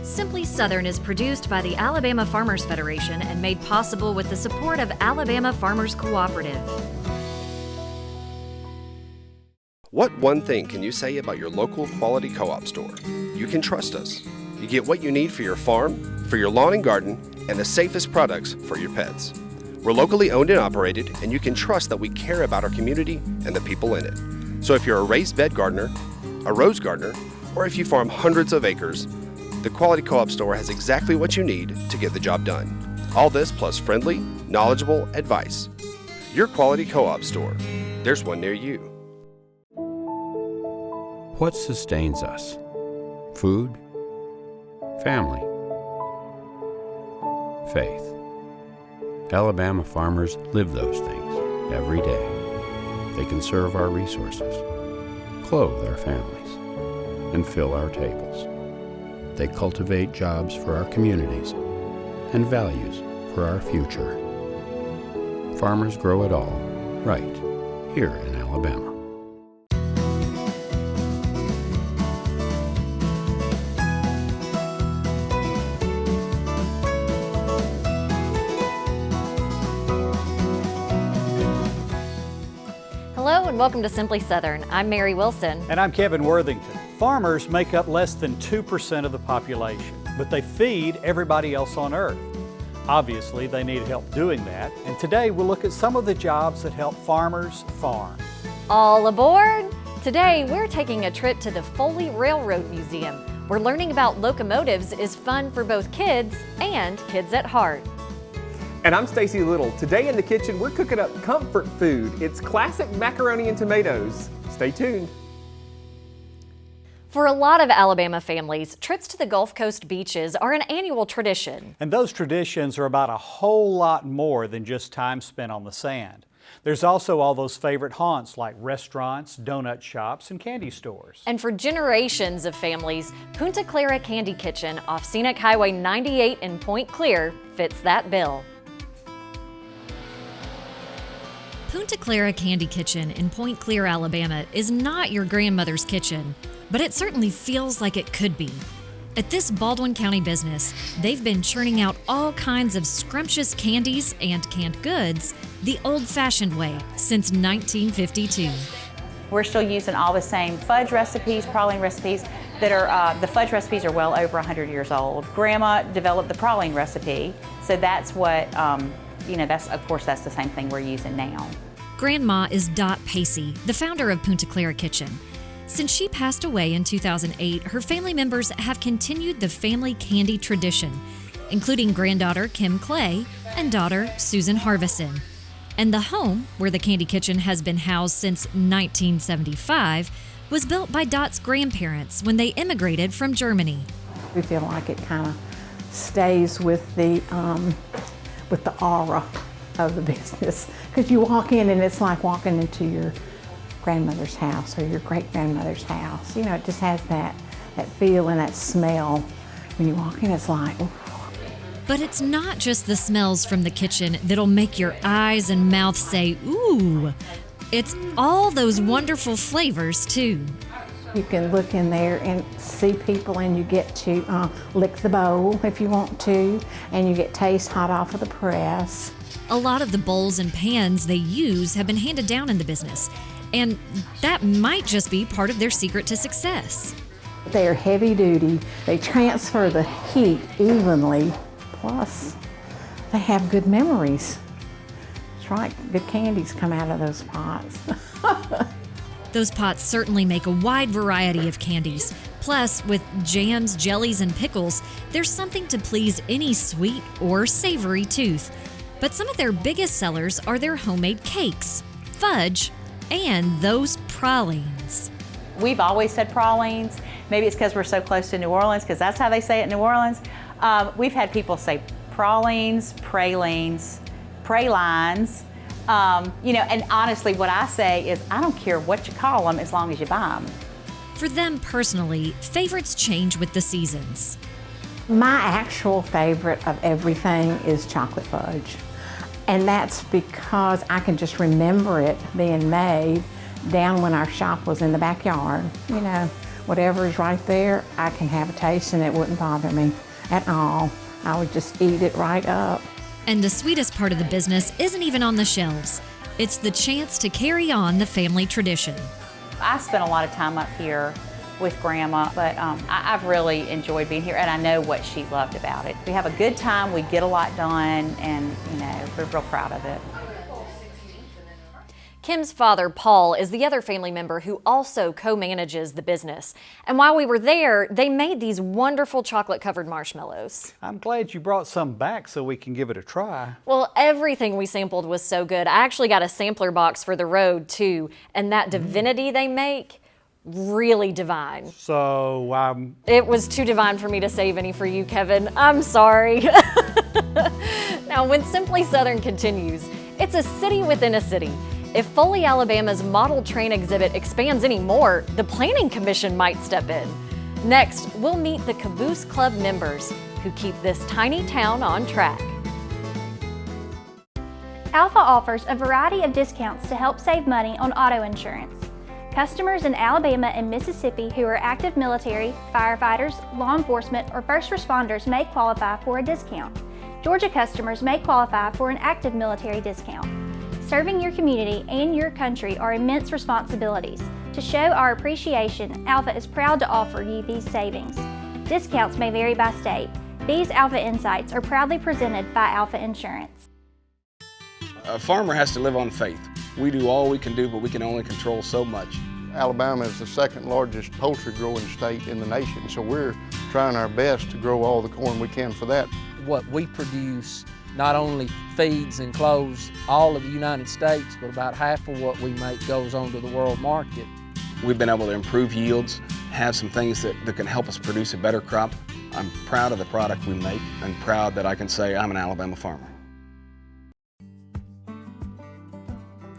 Simply Southern is produced by the Alabama Farmers Federation and made possible with the support of Alabama Farmers Cooperative. What one thing can you say about your local quality co-op store? You can trust us. You get what you need for your farm, for your lawn and garden, and the safest products for your pets. We're locally owned and operated, and you can trust that we care about our community and the people in it. So if you're a raised bed gardener, a rose gardener, or if you farm hundreds of acres, the Quality Co-op Store has exactly what you need to get the job done. All this plus friendly, knowledgeable advice. Your Quality Co-op Store. There's one near you. What sustains us? Food? Family? Faith. Alabama farmers live those things every day. They conserve our resources, clothe our families, and fill our tables. They cultivate jobs for our communities and values for our future. Farmers grow it all right here in Alabama. Hello and welcome to Simply Southern. I'm Mary Wilson. And I'm Kevin Worthington. Farmers make up less than 2% of the population, but they feed everybody else on earth. Obviously, they need help doing that, and today we'll look at some of the jobs that help farmers farm. All aboard! Today we're taking a trip to the Foley Railroad Museum, where learning about locomotives is fun for both kids and kids at heart. And I'm Stacy Little. Today in the kitchen, we're cooking up comfort food. It's classic macaroni and tomatoes. Stay tuned. For a lot of Alabama families, trips to the Gulf Coast beaches are an annual tradition. And those traditions are about a whole lot more than just time spent on the sand. There's also all those favorite haunts like restaurants, donut shops, and candy stores. And for generations of families, Punta Clara Candy Kitchen off Scenic Highway 98 in Point Clear fits that bill. Punta Clara Candy Kitchen in Point Clear, Alabama is not your grandmother's kitchen, but it certainly feels like it could be. At this Baldwin County business, they've been churning out all kinds of scrumptious candies and canned goods the old-fashioned way since 1952. We're still using all the same fudge recipes, praline recipes that are, the fudge recipes are well over 100 years old. Grandma developed the praline recipe, so that's what, of course that's the same thing we're using now. Grandma is Dot Pacey, the founder of Punta Clara Kitchen. Since she passed away in 2008, her family members have continued the family candy tradition, including granddaughter Kim Clay and daughter Susan Harvison. And the home, where the Candy Kitchen has been housed since 1975, was built by Dot's grandparents when they immigrated from Germany. We feel like it kind of stays with the aura of the business, because you walk in and it's like walking into your grandmother's house or your great-grandmother's house. You know, it just has that feel and that smell. When you walk in, it's like, ooh. But it's not just the smells from the kitchen that'll make your eyes and mouth say, ooh. It's all those wonderful flavors, too. You can look in there and see people, and you get to lick the bowl if you want to, and you get taste hot off of the press. A lot of the bowls and pans they use have been handed down in the business, and that might just be part of their secret to success. They're heavy duty. They transfer the heat evenly, plus they have good memories. That's right, good candies come out of those pots. Those pots certainly make a wide variety of candies. Plus, with jams, jellies, and pickles, there's something to please any sweet or savory tooth. But some of their biggest sellers are their homemade cakes, fudge, and those pralines. We've always said pralines. Maybe it's because we're so close to New Orleans, because that's how they say it in New Orleans. We've had people say pralines, pralines, pralines. And honestly, what I say is I don't care what you call them as long as you buy them. For them personally, favorites change with the seasons. My actual favorite of everything is chocolate fudge. And that's because I can just remember it being made down when our shop was in the backyard. You know, whatever is right there, I can have a taste and it wouldn't bother me at all. I would just eat it right up. And the sweetest part of the business isn't even on the shelves. It's the chance to carry on the family tradition. I spent a lot of time up here with Grandma, but I've really enjoyed being here, and I know what she loved about it. We have a good time, we get a lot done, and we're real proud of it. Kim's father, Paul, is the other family member who also co-manages the business. And while we were there, they made these wonderful chocolate-covered marshmallows. I'm glad you brought some back so we can give it a try. Well, everything we sampled was so good. I actually got a sampler box for the road, too. And that divinity they make, really divine. So, It was too divine for me to save any for you, Kevin. I'm sorry. Now, when Simply Southern continues, it's a city within a city. If Foley, Alabama's model train exhibit expands any more, the Planning Commission might step in. Next, we'll meet the Caboose Club members who keep this tiny town on track. Alpha offers a variety of discounts to help save money on auto insurance. Customers in Alabama and Mississippi who are active military, firefighters, law enforcement, or first responders may qualify for a discount. Georgia customers may qualify for an active military discount. Serving your community and your country are immense responsibilities. To show our appreciation, Alpha is proud to offer you these savings. Discounts may vary by state. These Alpha Insights are proudly presented by Alpha Insurance. A farmer has to live on faith. We do all we can do, but we can only control so much. Alabama is the second largest poultry growing state in the nation, so we're trying our best to grow all the corn we can for that. What we produce not only feeds and clothes all of the United States, but about half of what we make goes on to the world market. We've been able to improve yields, have some things that can help us produce a better crop. I'm proud of the product we make and proud that I can say I'm an Alabama farmer.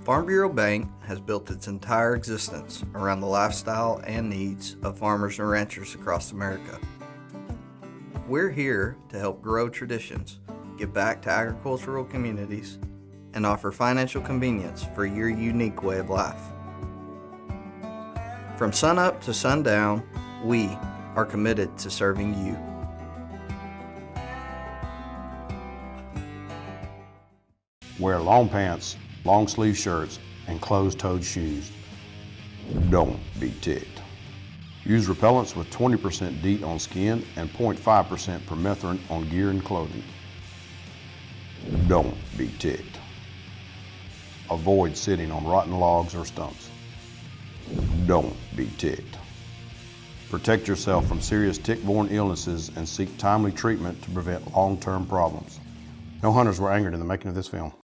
Farm Bureau Bank has built its entire existence around the lifestyle and needs of farmers and ranchers across America. We're here to help grow traditions, give back to agricultural communities, and offer financial convenience for your unique way of life. From sunup to sundown, we are committed to serving you. Wear long pants, long sleeve shirts, and closed-toed shoes. Don't be ticked. Use repellents with 20% DEET on skin and 0.5% permethrin on gear and clothing. Don't be ticked. Avoid sitting on rotten logs or stumps. Don't be ticked. Protect yourself from serious tick-borne illnesses and seek timely treatment to prevent long-term problems. No hunters were angered in the making of this film.